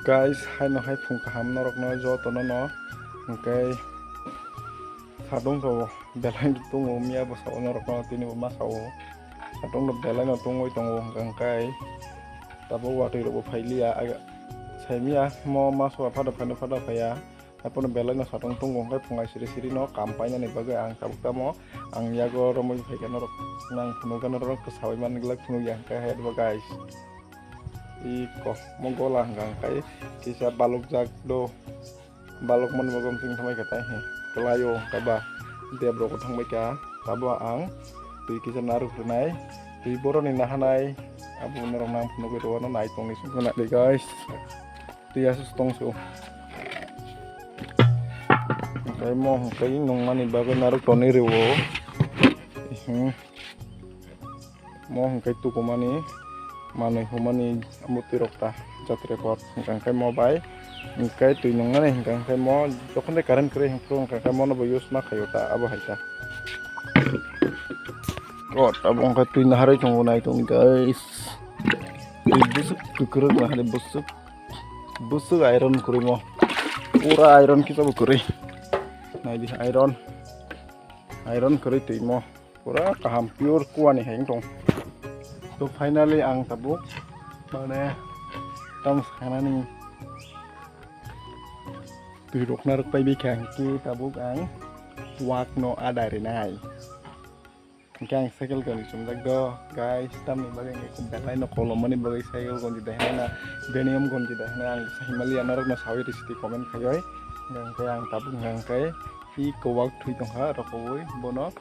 guys hai no hai phung kaham norok no jo to no hingkai sadong to belai tungo mia bo sa norok no tini bo masao sadong no belai no tungoi tongo hingkai tabo watoi ro bo phailia aga saimia mo maso phada phaya apun belai no sadong tungo hingkai phungai siri no kampai ni bagai ang tabuk mo ang yago ro moi phaikan norok nang phunugan norok kesawai man gelak phunu yang kai hai guys iko monggolah kai kisah balok jak do balok mon bagom ting thamai ka tai kelayo kaba dia bro ko thangbai ka tabo ang tui kisah naru runai tui boro ni nahanai abu norong nang phuno ko no nai tong ni sungna de guys tui asus tong su kai mo kai nong mani bago naru toni rewo mo kai tu ko mani manui humani amuti rokta jatre pot hingkai mobile hingkai tui nongane hingkai mo jokon de current kre hingkro hingkai mo no use ma khayota abo haita god abo hingkai tui naharai tongo nai tong guys busuk kukuru ma hade busuk iron kuri mo pura iron kita bukuri nai di iron kuri tui mo pura kaham pure kuani heng tong. So finally ang tabuk mana tam sekarang ni turuk narik pai bikang ki tabuk ang wak no ada renai kang cycle kan sumdak do guys tam ni bagai ngi kumpelai no kolom ni bagai cycle kon di dahna benium kon di dahna ang himalaya narik no sawi di siti komen kayoi yang tabuk yang kai i kowak thui tongha rokoi bonok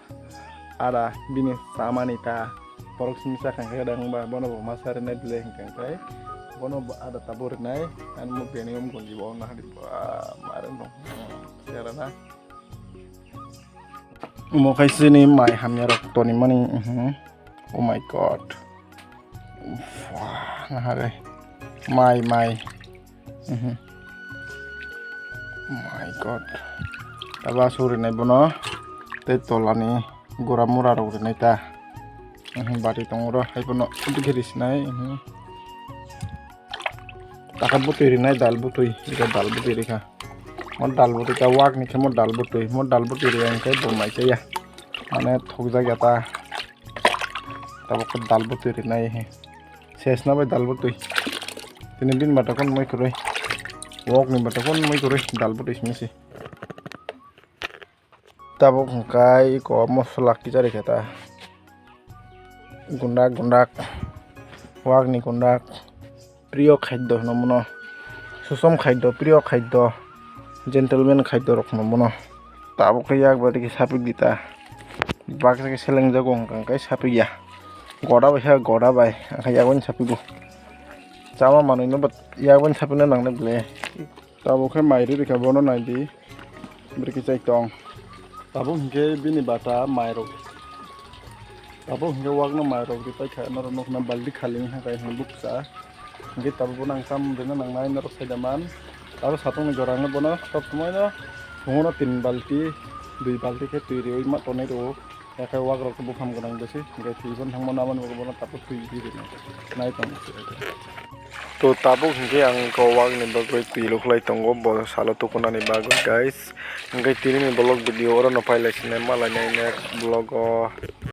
ada bini samanita porok simisa kan kadang ba bono masar na dile kan kai bono ada tabur nai an mo benium kon di bona di maren dong karena mo kai sini mai hamnya rok toni mani oh my god wah nah mai my god taba suri nai bono te tolani gora mura rok nai ta bari tongro hai pono untuk hiris nai takat butui nai dal butui ika dal butui rika mon dal butui ka wak ni kemo dal butui yang kai bomai ya mane thokja gata tabo ko dal butui nai ses na bai dal butui tini din batakon moi kuroi wok ni batakon moi kuroi dal butui smisi tabo kai ko mosla ki jari kata gundak wak ni gundak প্রিয় খাদ্য নমুনা সুষম খাদ্য প্রিয় খাদ্য জেন্টলম্যান খাদ্য রক নমুনা তাবকে একবার কি সাপিক দিতা বাকসাকে সেলেং জাগো কাই সাপিক ya গড়া বাইসা গড়া বাই আখাই ইয়াগন সাপিগো চামা মানুইনো বাট ইয়াগন সাপিনা নাংনে বলে তাবকে মাইরি রেখা বনো নাইদি ব্রিকি চাইতং তাবো হিংকে বিনি বাটা মাইরো tabo hingga wagna mairok di pai kha nor nok na baldi khaling ha kai hang buksa ngi tabo nang sam dena nang nai nor saidaman tabo satong jorang bona top moy na hungono 3 balti 2 balti ke tuiri oi ma tonai ro ya kai wag rok bu kham gonang besi ngai tibon thang mona man bona tabo tuiri ri nai tong to tabo hingge ang ko wag ni bagoi pilo khlai tongo bo salo to kona ni bago guys ngai tiri ni blog video ora no pailai sinema la next blog